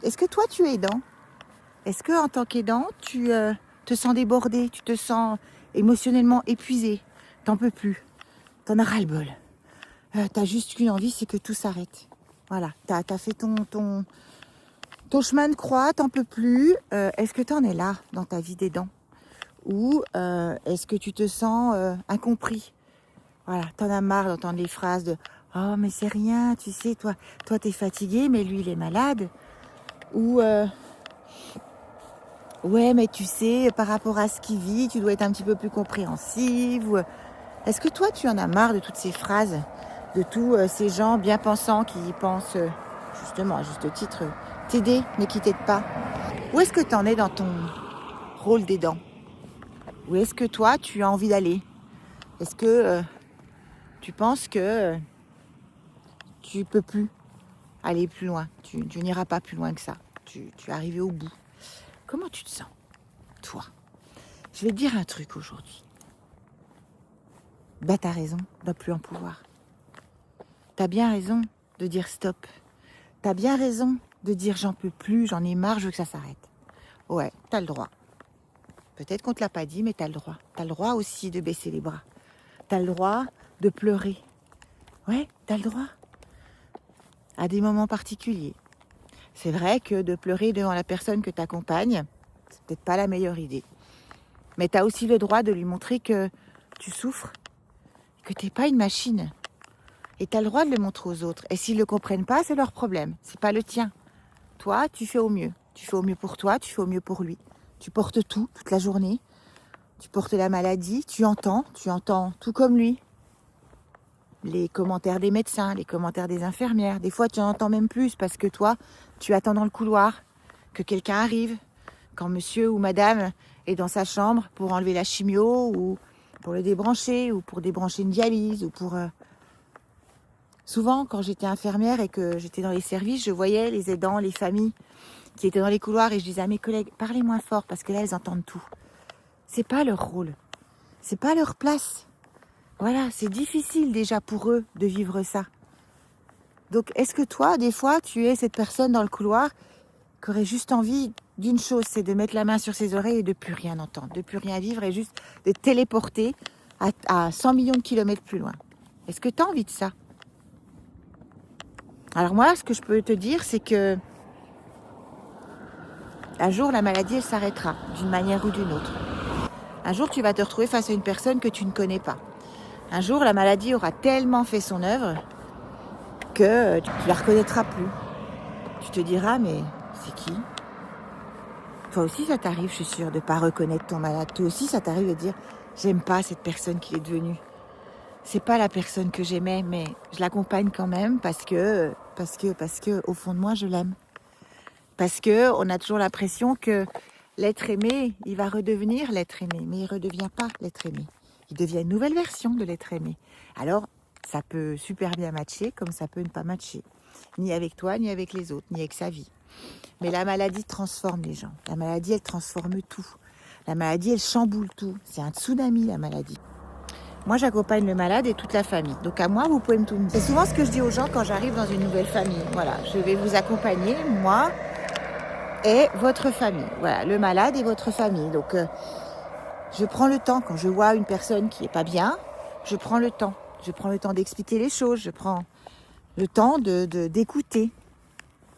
Est-ce que toi, tu es aidant? Est-ce que en tant qu'aidant, tu te sens débordé, tu te sens émotionnellement épuisé, t'en peux plus, t'en as ras-le-bol. T'as juste qu'une envie, c'est que tout s'arrête. Voilà, t'as fait ton chemin de croix, t'en peux plus. Est-ce que t'en es là dans ta vie d'aidant? Ou est-ce que tu te sens incompris? Voilà, t'en as marre d'entendre les phrases de «Oh mais c'est rien, tu sais, toi t'es fatigué, mais lui il est malade». Ou «Ouais mais tu sais, par rapport à ce qu'il vit, tu dois être un petit peu plus compréhensive». Ou, est-ce que toi tu en as marre de toutes ces phrases, de tous ces gens bien pensants qui pensent justement à juste titre t'aider mais qui t'aident pas? Où est-ce que t'en es dans ton rôle d'aidant? Où est-ce que toi tu as envie d'aller? Est-ce que tu penses que tu peux plus aller plus loin, tu n'iras pas plus loin que ça, tu es arrivé au bout? Comment tu te sens, toi? Je vais te dire un truc aujourd'hui. Bah t'as raison, on doit plus en pouvoir. T'as bien raison de dire stop. T'as bien raison de dire j'en peux plus, j'en ai marre, je veux que ça s'arrête. Ouais, t'as le droit. Peut-être qu'on te l'a pas dit, mais t'as le droit. T'as le droit aussi de baisser les bras. T'as le droit de pleurer. Ouais, t'as le droit. À des moments particuliers. C'est vrai que de pleurer devant la personne que t'accompagnes, c'est peut-être pas la meilleure idée. Mais t'as aussi le droit de lui montrer que tu souffres, que t'es pas une machine. Et t'as le droit de le montrer aux autres. Et s'ils le comprennent pas, c'est leur problème. C'est pas le tien. Toi, tu fais au mieux. Tu fais au mieux pour toi, tu fais au mieux pour lui. Tu portes tout, toute la journée. Tu portes la maladie, tu entends tout comme lui. Les commentaires des médecins, les commentaires des infirmières. Des fois, tu en entends même plus parce que toi, tu attends dans le couloir que quelqu'un arrive. Quand monsieur ou madame est dans sa chambre pour enlever la chimio ou pour le débrancher ou pour débrancher une dialyse ou pour... Souvent, quand j'étais infirmière et que j'étais dans les services, je voyais les aidants, les familles qui étaient dans les couloirs et je disais à mes collègues, parlez moins fort parce que là, elles entendent tout. C'est pas leur rôle. C'est pas leur place. Voilà, c'est difficile déjà pour eux de vivre ça. Donc, est-ce que toi, des fois, tu es cette personne dans le couloir qui aurait juste envie d'une chose, c'est de mettre la main sur ses oreilles et de plus rien entendre, de plus rien vivre et juste de téléporter à 100 millions de kilomètres plus loin? Est-ce que tu as envie de ça? Alors moi, ce que je peux te dire, c'est que un jour, la maladie, elle s'arrêtera d'une manière ou d'une autre. Un jour, tu vas te retrouver face à une personne que tu ne connais pas. Un jour, la maladie aura tellement fait son œuvre que tu ne la reconnaîtras plus. Tu te diras, mais c'est qui? Toi aussi, ça t'arrive, je suis sûre, de ne pas reconnaître ton malade. Toi aussi, ça t'arrive de dire, j'aime pas cette personne qui est devenue. C'est pas la personne que j'aimais, mais je l'accompagne quand même parce que, au fond de moi, je l'aime. Parce que on a toujours l'impression que l'être aimé, il va redevenir l'être aimé, mais il ne redevient pas l'être aimé. Il devient une nouvelle version de l'être aimé. Alors, ça peut super bien matcher, comme ça peut ne pas matcher. Ni avec toi, ni avec les autres, ni avec sa vie. Mais la maladie transforme les gens. La maladie, elle transforme tout. La maladie, elle chamboule tout. C'est un tsunami, la maladie. Moi, j'accompagne le malade et toute la famille. Donc, à moi, vous pouvez me tout me dire. C'est souvent ce que je dis aux gens quand j'arrive dans une nouvelle famille. Voilà, je vais vous accompagner, moi et votre famille. Voilà, le malade et votre famille. Donc, je prends le temps. Quand je vois une personne qui n'est pas bien, je prends le temps. Je prends le temps d'expliquer les choses. Je prends le temps d'écouter.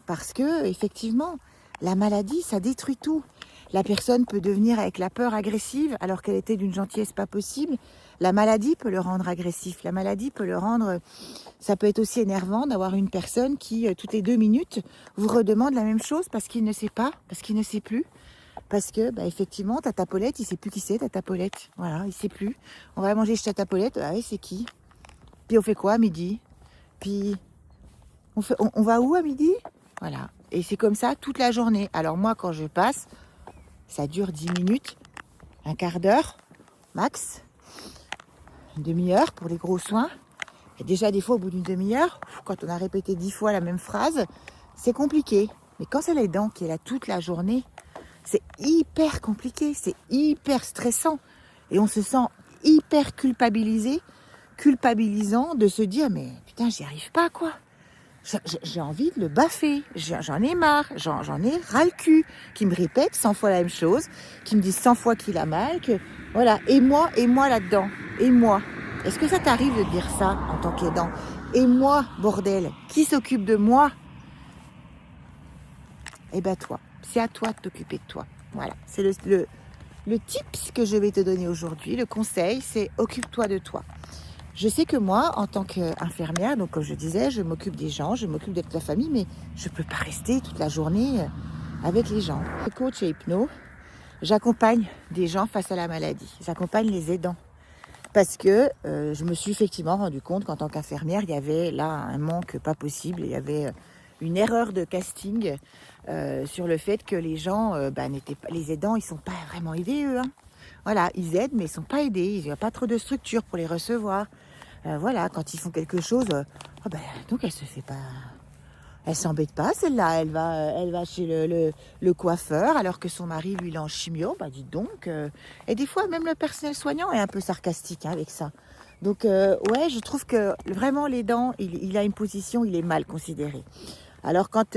Parce que, effectivement, la maladie, ça détruit tout. La personne peut devenir avec la peur agressive alors qu'elle était d'une gentillesse pas possible. La maladie peut le rendre agressif. La maladie peut le rendre... Ça peut être aussi énervant d'avoir une personne qui, toutes les 2 minutes, vous redemande la même chose parce qu'il ne sait pas, parce qu'il ne sait plus. Parce que, effectivement, Tata Paulette, il ne sait plus qui c'est, Tata Paulette. Voilà, il ne sait plus. On va manger chez Tata Paulette. Ah oui, c'est qui? Puis on fait quoi à midi? Puis on va où à midi? Voilà. Et c'est comme ça toute la journée. Alors moi, quand je passe, ça dure 10 minutes, un quart d'heure, max, une demi-heure pour les gros soins. Et déjà, des fois, au bout d'une demi-heure, quand on a répété 10 fois la même phrase, c'est compliqué. Mais quand c'est les dents qui est là toute la journée, c'est hyper compliqué, c'est hyper stressant. Et on se sent hyper culpabilisant de se dire, mais putain, j'y arrive pas, quoi. j'ai envie de le baffer. J'en ai marre, j'en ai ras le cul. Qui me répète 100 fois la même chose, qui me dit 100 fois qu'il a mal, que voilà. Et moi là-dedans. Et moi. Est-ce que ça t'arrive de dire ça en tant qu'aidant? Et moi, bordel, qui s'occupe de moi? Eh ben toi, c'est à toi de t'occuper de toi. Voilà, c'est le tips que je vais te donner aujourd'hui. Le conseil, c'est occupe-toi de toi. Je sais que moi, en tant qu'infirmière, donc comme je disais, je m'occupe des gens, je m'occupe de la famille, mais je ne peux pas rester toute la journée avec les gens. Je suis coach et hypno, j'accompagne des gens face à la maladie. J'accompagne les aidants. Parce que je me suis effectivement rendu compte qu'en tant qu'infirmière, il y avait là un manque pas possible. Il y avait une erreur de casting sur le fait que les gens n'étaient pas, les aidants, ils sont pas vraiment aidés eux. Hein. Voilà, ils aident, mais ils sont pas aidés. Il n'y a pas trop de structure pour les recevoir. Voilà, quand ils font quelque chose, donc elle se fait pas. Elle s'embête pas, celle-là. Elle va chez le coiffeur alors que son mari lui il est en chimio. Bah dis donc. Et des fois même le personnel soignant est un peu sarcastique avec ça. Donc ouais, je trouve que vraiment l'aidant, il a une position, il est mal considéré. Alors quand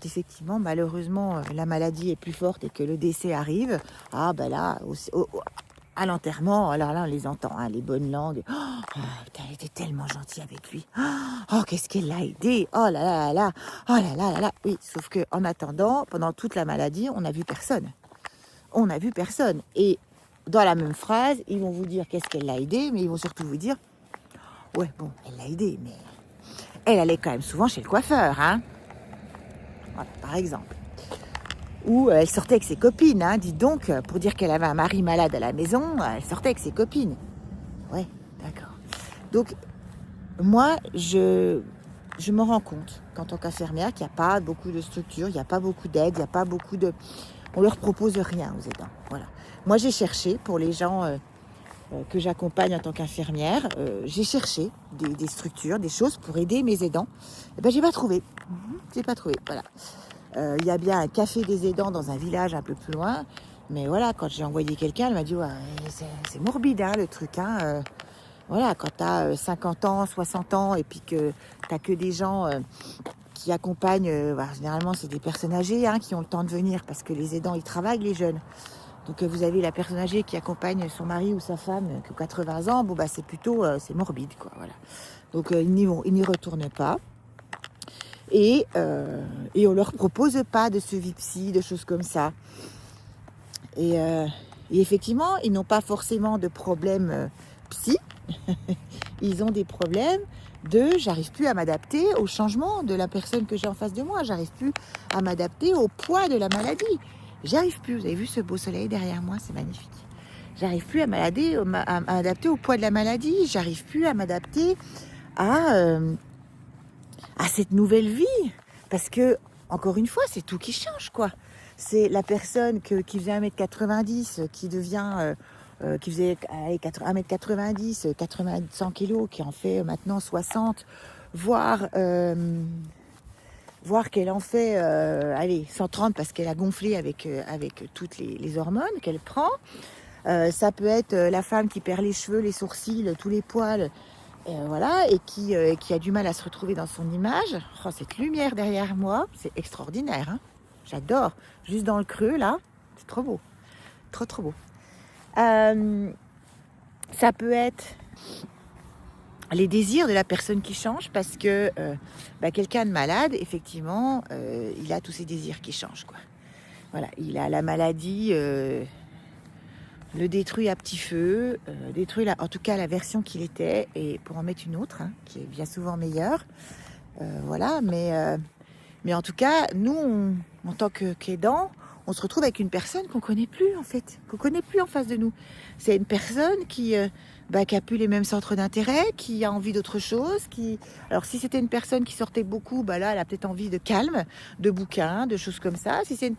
effectivement malheureusement la maladie est plus forte et que le décès arrive, ah ben là à l'enterrement, alors là on les entend, hein, les bonnes langues. Oh, putain, elle était tellement gentille avec lui. Oh, qu'est-ce qu'elle l'a aidé. Oh là là là là. Oh là là là là. Oui, sauf que en attendant, pendant toute la maladie, on n'a vu personne. On n'a vu personne. Et dans la même phrase, ils vont vous dire qu'est-ce qu'elle l'a aidé, mais ils vont surtout vous dire, ouais, bon, elle l'a aidé, mais elle allait quand même souvent chez le coiffeur, hein. Voilà, par exemple. Ou elle sortait avec ses copines, hein. Dites donc, pour dire qu'elle avait un mari malade à la maison, elle sortait avec ses copines. Ouais, d'accord. Donc, moi, je me rends compte qu'en tant qu'infirmière, qu'il n'y a pas beaucoup de structure, il n'y a pas beaucoup d'aide, il n'y a pas beaucoup de... On leur propose rien aux aidants. Voilà. Moi, j'ai cherché pour les gens que j'accompagne en tant qu'infirmière, j'ai cherché des structures, des choses pour aider mes aidants. Et ben, j'ai pas trouvé. J'ai pas trouvé. Voilà. Il y a bien un café des aidants dans un village un peu plus loin. Mais voilà, quand j'ai envoyé quelqu'un, elle m'a dit ouais, c'est morbide hein, le truc. Hein, voilà, quand tu as 50 ans, 60 ans et puis que tu n'as que des gens qui accompagnent, généralement c'est des personnes âgées hein, qui ont le temps de venir parce que les aidants ils travaillent, les jeunes. Donc vous avez la personne âgée qui accompagne son mari ou sa femme qui a 80 ans, bon bah c'est plutôt c'est morbide quoi, voilà. Donc ils n'y retournent pas. Et on leur propose pas de suivi psy, de choses comme ça. Et effectivement, ils n'ont pas forcément de problème psy. Ils ont des problèmes de j'arrive plus à m'adapter au changement de la personne que j'ai en face de moi. J'arrive plus à m'adapter au poids de la maladie. J'arrive plus. Vous avez vu ce beau soleil derrière moi, c'est magnifique. J'arrive plus à m'adapter au poids de la maladie. J'arrive plus à m'adapter à cette nouvelle vie. Parce que, encore une fois, c'est tout qui change, quoi. C'est la personne qui faisait 1m90, qui devient... qui faisait 1m90, 100 kg, qui en fait maintenant 60, voire qu'elle en fait 130 parce qu'elle a gonflé avec toutes les hormones qu'elle prend. Ça peut être la femme qui perd les cheveux, les sourcils, tous les poils, voilà, et qui a du mal à se retrouver dans son image. Oh, cette lumière derrière moi, c'est extraordinaire. Hein, j'adore. Juste dans le creux, là, c'est trop beau. Trop, trop beau. Ça peut être les désirs de la personne qui change parce que quelqu'un de malade, effectivement, il a tous ses désirs qui changent, quoi. Voilà, il a la maladie, le détruit à petit feu, détruit en tout cas la version qu'il était, et pour en mettre une autre, hein, qui est bien souvent meilleure. Voilà, mais en tout cas, nous, en tant qu'aidants, on se retrouve avec une personne qu'on connaît plus en fait, qu'on connaît plus en face de nous. C'est une personne qui a plus les mêmes centres d'intérêt, qui a envie d'autre chose. Alors si c'était une personne qui sortait beaucoup, là, elle a peut-être envie de calme, de bouquins, de choses comme ça. Si c'est une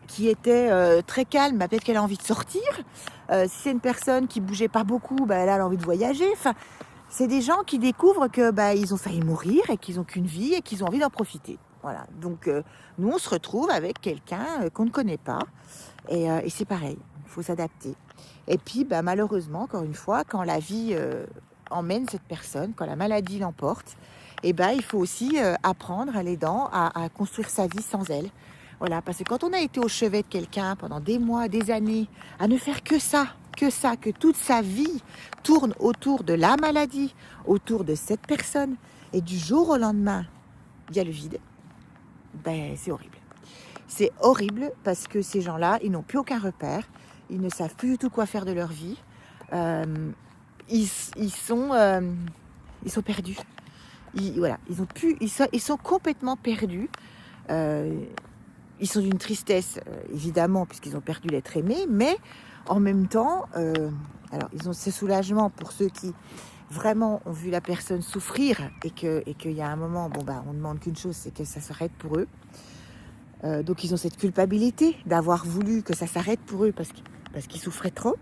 qui était très calme, peut-être qu'elle a envie de sortir. Si c'est une personne qui bougeait pas beaucoup, elle a envie de voyager. Enfin, c'est des gens qui découvrent que ils ont failli mourir et qu'ils n'ont qu'une vie et qu'ils ont envie d'en profiter. Voilà. Donc nous, on se retrouve avec quelqu'un qu'on ne connaît pas et c'est pareil. Il faut s'adapter. Et puis, malheureusement, encore une fois, quand la vie emmène cette personne, quand la maladie l'emporte, et ben, il faut aussi apprendre à l'aidant à construire sa vie sans elle. Voilà, parce que quand on a été au chevet de quelqu'un pendant des mois, des années, à ne faire que ça, que toute sa vie tourne autour de la maladie, autour de cette personne, et du jour au lendemain, il y a le vide, ben c'est horrible. C'est horrible parce que ces gens-là, ils n'ont plus aucun repère, ils ne savent plus du tout quoi faire de leur vie, ils sont perdus. Voilà, ils sont complètement perdus. Ils sont d'une tristesse, évidemment, puisqu'ils ont perdu l'être aimé, mais en même temps, alors ils ont ce soulagement pour ceux qui vraiment ont vu la personne souffrir et qu'il y a un moment, bon bah, on ne demande qu'une chose, c'est que ça s'arrête pour eux. Donc ils ont cette culpabilité d'avoir voulu que ça s'arrête pour eux parce qu'ils souffraient trop.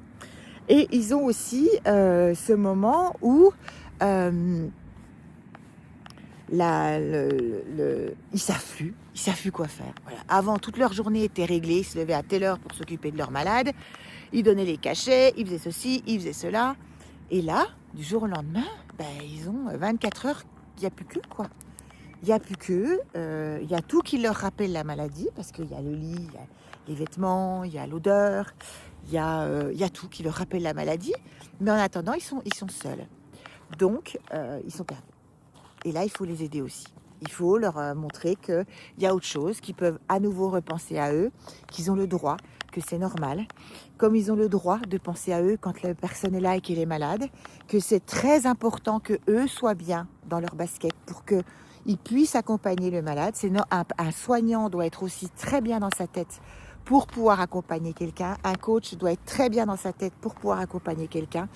Et ils ont aussi ce moment où ils savent plus quoi faire. Voilà. Avant, toute leur journée était réglée, ils se levaient à telle heure pour s'occuper de leur malade, ils donnaient les cachets, ils faisaient ceci, ils faisaient cela. Et là, du jour au lendemain, ben, ils ont 24 heures, il n'y a plus qu'eux, quoi. Il n'y a plus qu'eux, il y a tout qui leur rappelle la maladie, parce qu'il y a le lit, il y a les vêtements, il y a l'odeur, il y a tout qui leur rappelle la maladie. Mais en attendant, ils sont seuls. Donc, ils sont perdus. Et là, il faut les aider aussi. Il faut leur montrer qu'il y a autre chose, qu'ils peuvent à nouveau repenser à eux, qu'ils ont le droit, que c'est normal. Comme ils ont le droit de penser à eux quand la personne est là et qu'elle est malade, que c'est très important qu'eux soient bien dans leur basket pour qu'ils puissent accompagner le malade. Un soignant doit être aussi très bien dans sa tête pour pouvoir accompagner quelqu'un. Un coach doit être très bien dans sa tête pour pouvoir accompagner quelqu'un.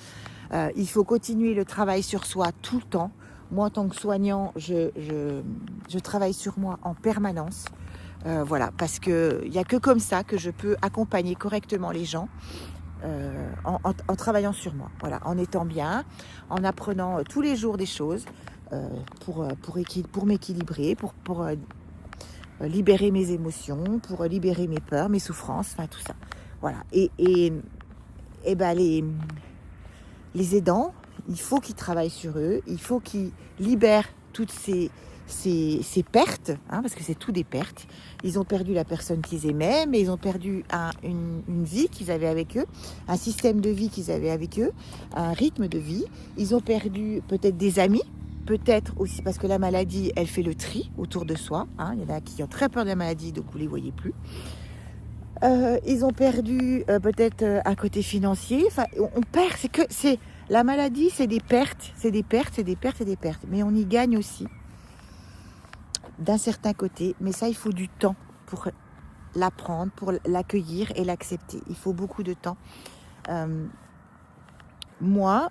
Il faut continuer le travail sur soi tout le temps. Moi, en tant que soignant, je travaille sur moi en permanence. Voilà, parce qu'il n'y a que comme ça que je peux accompagner correctement les gens en travaillant sur moi. Voilà, en étant bien, en apprenant tous les jours des choses pour m'équilibrer, pour libérer mes émotions, pour libérer mes peurs, mes souffrances, enfin tout ça. Voilà, et ben les aidants, il faut qu'ils travaillent sur eux, il faut qu'ils libèrent toutes ces pertes, hein, parce que c'est tout des pertes. Ils ont perdu la personne qu'ils aimaient, mais ils ont perdu une vie qu'ils avaient avec eux, un système de vie qu'ils avaient avec eux, un rythme de vie. Ils ont perdu peut-être des amis, peut-être aussi parce que la maladie, elle fait le tri autour de soi. Hein. Il y en a qui ont très peur de la maladie, donc vous ne les voyez plus. Ils ont perdu peut-être un côté financier. Enfin, on perd, la maladie, c'est des pertes, c'est des pertes, c'est des pertes, c'est des pertes. Mais on y gagne aussi d'un certain côté. Mais ça, il faut du temps pour l'apprendre, pour l'accueillir et l'accepter. Il faut beaucoup de temps. Moi,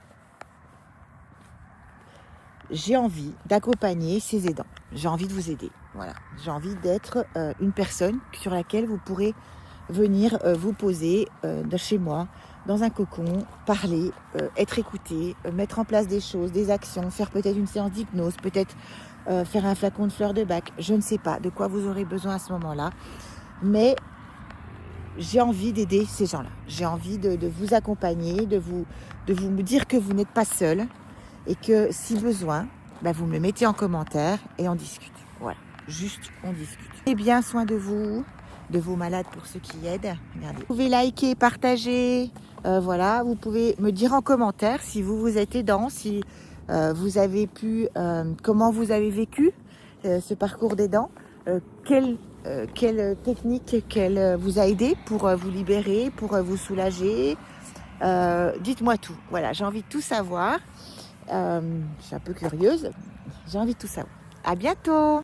j'ai envie d'accompagner ces aidants. J'ai envie de vous aider. Voilà. J'ai envie d'être une personne sur laquelle vous pourrez venir vous poser de chez moi, dans un cocon, parler, être écouté, mettre en place des choses, des actions, faire peut-être une séance d'hypnose, peut-être faire un flacon de fleurs de bac. Je ne sais pas de quoi vous aurez besoin à ce moment-là, mais j'ai envie d'aider ces gens-là. J'ai envie de vous accompagner, de vous dire que vous n'êtes pas seul et que si besoin, ben vous me le mettez en commentaire et on discute. Voilà, juste on discute. Prenez bien soin de vous, de vos malades pour ceux qui aident. Regardez. Vous pouvez liker, partager, voilà. Vous pouvez me dire en commentaire si vous êtes aidant, si vous avez pu, comment vous avez vécu ce parcours d'aidant, quelle technique vous a aidé pour vous libérer, pour vous soulager. Dites-moi tout. Voilà, j'ai envie de tout savoir. Je suis un peu curieuse. J'ai envie de tout savoir. À bientôt.